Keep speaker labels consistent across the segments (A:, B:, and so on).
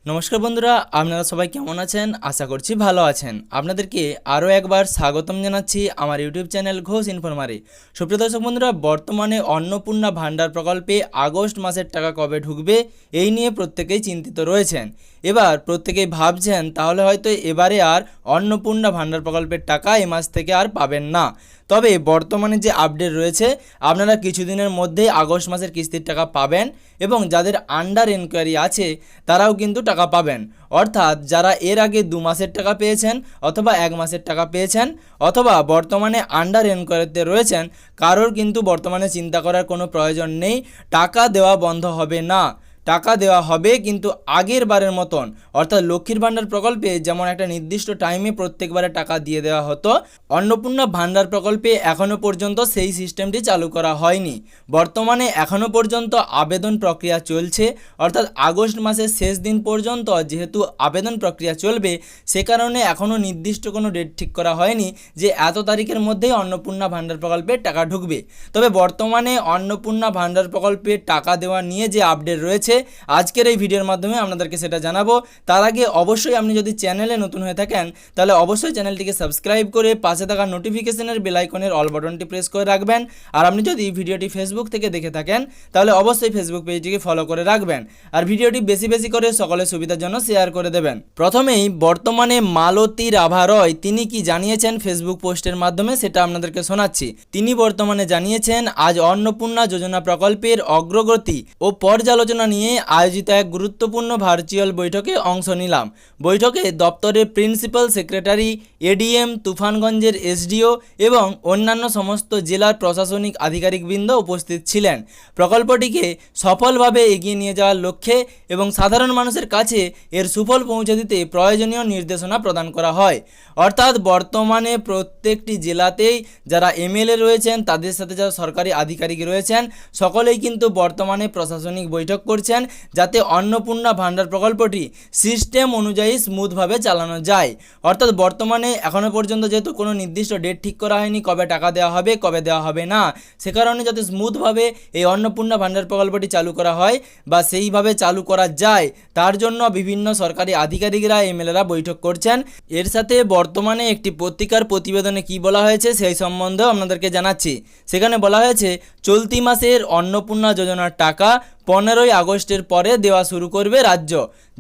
A: নমস্কার বন্ধুরা, আপনারা সবাই কেমন আছেন? আশা করছি ভালো আছেন। আপনাদেরকে আরও একবার স্বাগতম জানাচ্ছি আমার ইউটিউব চ্যানেল ঘোষ ইনফরমারে। সুপ্রিয় দর্শক বন্ধুরা, বর্তমানে অন্নপূর্ণা ভাণ্ডার প্রকল্পে আগস্ট মাসের টাকা কবে ঢুকবে এই নিয়ে প্রত্যেকেই চিন্তিত রয়েছেন। এবার প্রত্যেকেই ভাবছেন তাহলে হয়তো এবারে আর অন্নপূর্ণা ভাণ্ডার প্রকল্পের টাকা এই মাস থেকে আর পাবেন না। তবে বর্তমানে যে আপডেট রয়েছে, আপনারা কিছুদিনের মধ্যেই আগস্ট মাসের কিস্তির টাকা পাবেন এবং যাদের আন্ডার এনকোয়ারি আছে তারাও কিন্তু টাকা পাবেন। অর্থাৎ যারা এর আগে 2 মাসের টাকা পেয়েছেন অথবা 1 মাসের টাকা পেয়েছেন অথবা বর্তমানে আন্ডার এনকোয়ারিতে রয়েছেন, কারোর কিন্তু বর্তমানে চিন্তা করার কোনো প্রয়োজন নেই। টাকা দেওয়া বন্ধ হবে না, টাকা দেওয়া হবে, কিন্তু আগের বারের মতন। অর্থাৎ লক্ষ্মীর ভাণ্ডার প্রকল্পে যেমন একটা নির্দিষ্ট টাইমে প্রত্যেকবারে টাকা দিয়ে দেওয়া হতো, অন্নপূর্ণা ভাণ্ডার প্রকল্পে এখনও পর্যন্ত সেই সিস্টেমটি চালু করা হয়নি। বর্তমানে এখনও পর্যন্ত আবেদন প্রক্রিয়া চলছে। অর্থাৎ আগস্ট মাসের শেষ দিন পর্যন্ত যেহেতু আবেদন প্রক্রিয়া চলবে, সে কারণে এখনও নির্দিষ্ট কোনো ডেট ঠিক করা হয়নি যে এত তারিখের মধ্যেই অন্নপূর্ণা ভাণ্ডার প্রকল্পে টাকা ঢুকবে। তবে বর্তমানে অন্নপূর্ণা ভাণ্ডার প্রকল্পে টাকা দেওয়া নিয়ে যে আপডেট রয়েছে, আজকের এই ভিডিওর মাধ্যমে আপনাদেরকে সেটা জানাবো। তার আগে অবশ্যই আপনি যদি চ্যানেলে নতুন হয়ে থাকেন তাহলে অবশ্যই চ্যানেলটিকে সাবস্ক্রাইব করে পাশে থাকা নোটিফিকেশনের বেল আইকনের অল বাটনটি প্রেস করে রাখবেন। আর আপনি যদি ভিডিওটি ফেসবুক থেকে দেখে থাকেন তাহলে অবশ্যই ফেসবুক পেজটিকে ফলো করে রাখবেন আর ভিডিওটি বেশি বেশি করে সকলের সুবিধার জন্য শেয়ার করে দেবেন। প্রথমেই বর্তমানে মালতী রাভা রয় তিনি কি জানিয়েছেন ফেসবুক পোস্টের মাধ্যমে সেটা আপনাদেরকে শোনাচ্ছি। তিনি বর্তমানে জানিয়েছেন, আজ অন্নপূর্ণা যোজনা প্রকল্পের অগ্রগতি ও পর্যালোচনা নিয়ে আয়োজিত এক গুরুত্বপূর্ণ ভার্চুয়াল বৈঠকে অংশ নিলাম। বৈঠকে দপ্তরের প্রিন্সিপাল সেক্রেটারি, এডিএম, তুফানগঞ্জের এসডিও এবং অন্যান্য সমস্ত জেলার প্রশাসনিক আধিকারিকবৃন্দ উপস্থিত ছিলেন। প্রকল্পটিকে সফলভাবে এগিয়ে নিয়ে যাওয়ার লক্ষ্যে এবং সাধারণ মানুষের কাছে এর সুফল পৌঁছে দিতে প্রয়োজনীয় নির্দেশনা প্রদান করা হয়। অর্থাৎ বর্তমানে প্রত্যেকটি জেলাতেই যারা এমএলএ রয়েছেন, তাদের সাথে যারা সরকারি আধিকারিক রয়েছেন, সকলেই কিন্তু বর্তমানে প্রশাসনিক বৈঠক করছেন যাতে অন্নপূর্ণা ভাণ্ডার প্রকল্পটি সিস্টেম অনুযায়ী স্মুথভাবে চালানো যায়। অর্থাৎ বর্তমানে এখনও পর্যন্ত যেহেতু কোনো নির্দিষ্ট ডেট ঠিক করা হয়নি কবে টাকা দেওয়া হবে কবে দেওয়া হবে না, সে কারণে যাতে স্মুথভাবে এই অন্নপূর্ণা ভাণ্ডার প্রকল্পটি চালু করা হয় বা সেইভাবে চালু করা যায়, তার জন্য বিভিন্ন সরকারি আধিকারিকরা, এমএলএরা বৈঠক করছেন। এর সাথে বর্তমানে একটি পত্রিকার প্রতিবেদনে কি বলা হয়েছে সেই সম্বন্ধেও আপনাদেরকে জানাচ্ছি। সেখানে বলা হয়েছে, চলতি মাসের অন্নপূর্ণা যোজনার টাকা 15ই আগস্টের পরে দেওয়া শুরু করবে রাজ্য,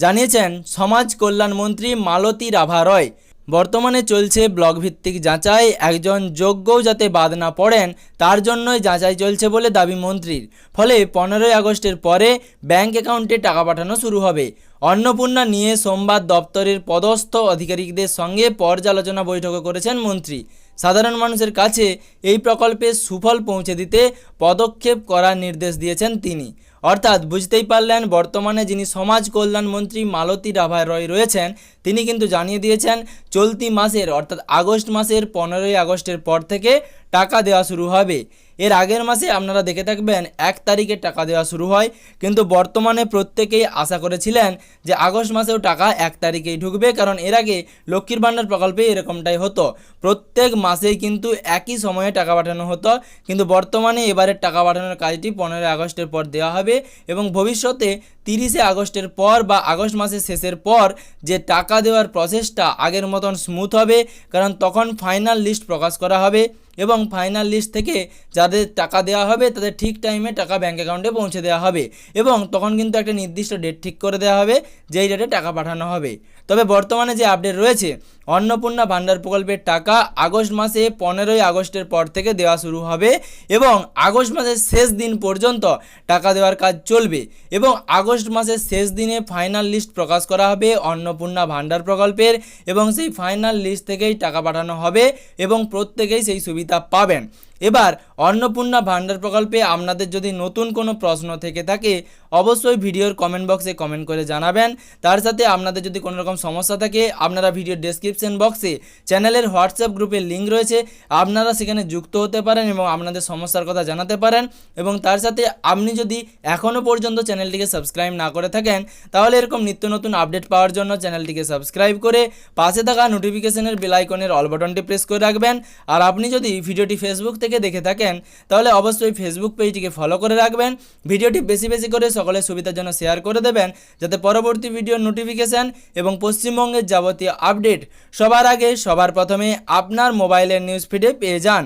A: জানিয়েছেন সমাজ কল্যাণমন্ত্রী মালতী রাভা রয়। বর্তমানে চলছে ব্লক ভিত্তিক যাচাই, একজন যোগ্যও যাতে বাদ না পড়েন তার জন্যই যাচাই চলছে বলে দাবি মন্ত্রীর। ফলে 15ই আগস্টের পরে ব্যাংক অ্যাকাউন্টে টাকা পাঠানো শুরু হবে। অন্নপূর্ণা নিয়ে সোমবার দপ্তরের পদস্থ আধিকারিকদের সঙ্গে পর্যালোচনা বৈঠক করেছেন মন্ত্রী। সাধারণ মানুষের কাছে এই প্রকল্পের সুফল পৌঁছে দিতে পদক্ষেপ করার নির্দেশ দিয়েছেন তিনি। অর্থাৎ বুঝতেই পারলেন, বর্তমানে যিনি সমাজ কল্যাণ মন্ত্রী মালতী রাভা রয় রয়েছেন, তিনি কিন্তু জানিয়ে দিয়েছেন চলতি মাসের অর্থাৎ আগস্ট মাসের 15ই আগস্টের পর থেকে টাকা দেওয়া শুরু হবে। এর আগের মাসে আপনারা দেখে থাকবেন 1 তারিখে টাকা দেওয়া শুরু হয়, কিন্তু বর্তমানে প্রত্যেকেই আশা করেছিলেন যে আগস্ট মাসেও টাকা 1 তারিখেই ঢুকবে, কারণ এর আগে লক্ষ্মীর ভাণ্ডার প্রকল্পে এরকমটাই হতো, প্রত্যেক মাসেই কিন্তু একই সময়ে টাকা পাঠানো হতো। কিন্তু বর্তমানে এবারের টাকা পাঠানোর কাজটি 15ই আগস্টের পর দেওয়া হবে এবং ভবিষ্যতে 30শে আগস্টের পর বা আগস্ট মাসের শেষের পর যে টাকা দেওয়ার প্রসেসটা আগের মতন স্মুথ হবে, কারণ তখন ফাইনাল লিস্ট প্রকাশ করা হবে এবং ফাইনাল লিস্ট থেকে যাদের টাকা দেওয়া হবে তাদের ঠিক টাইমে টাকা ব্যাঙ্ক অ্যাকাউন্টে পৌঁছে দেওয়া হবে এবং তখন কিন্তু একটা নির্দিষ্ট ডেট ঠিক করে দেওয়া হবে যেই ডেটে টাকা পাঠানো হবে। তবে বর্তমানে যে আপডেট রয়েছে, অন্নপূর্ণা ভাণ্ডার প্রকল্পের টাকা আগস্ট মাসে 15ই আগস্টের পর থেকে দেওয়া শুরু হবে এবং আগস্ট মাসের শেষ দিন পর্যন্ত টাকা দেওয়ার কাজ চলবে এবং আগস্ট মাসের শেষ দিনে ফাইনাল লিস্ট প্রকাশ করা হবে অন্নপূর্ণা ভাণ্ডার প্রকল্পের এবং সেই ফাইনাল লিস্ট থেকেই টাকা পাঠানো হবে এবং প্রত্যেকেই সেই সুবিধা পাবেন। এবার অন্নপূর্ণা ভাণ্ডার প্রকল্পে আপনাদের যদি নতুন কোনো প্রশ্ন থেকে থাকে অবশ্যই ভিডিওর কমেন্ট বক্সে কমেন্ট করে জানাবেন। তার সাথে আপনাদের যদি কোনো রকম সমস্যা থাকে আপনারা ভিডিওর ডেসক্রিপশন বক্সে চ্যানেলের হোয়াটসঅ্যাপ গ্রুপের লিঙ্ক রয়েছে, আপনারা সেখানে যুক্ত হতে পারেন এবং আপনাদের সমস্যার কথা জানাতে পারেন। এবং তার সাথে আপনি যদি এখনও পর্যন্ত চ্যানেলটিকে সাবস্ক্রাইব না করে থাকেন তাহলে এরকম নিত্য নতুন আপডেট পাওয়ার জন্য চ্যানেলটিকে সাবস্ক্রাইব করে পাশে থাকা নোটিফিকেশনের বেল আইকনের অল বাটনটি প্রেস করে রাখবেন। আর আপনি যদি ভিডিওটি ফেসবুক থেকে দেখে থাকেন তাহলে অবশ্যই ফেসবুক পেজটিকে ফলো করে রাখবেন। ভিডিওটি বেশি বেশি করে সকলের সুবিধার জন্য শেয়ার করে দেবেন, যাতে পরবর্তী ভিডিওর নোটিফিকেশান এবং পশ্চিমবঙ্গের যাবতীয় আপডেট সবার আগে সবার প্রথমে আপনার মোবাইলের নিউজ ফিডে পেয়ে যান।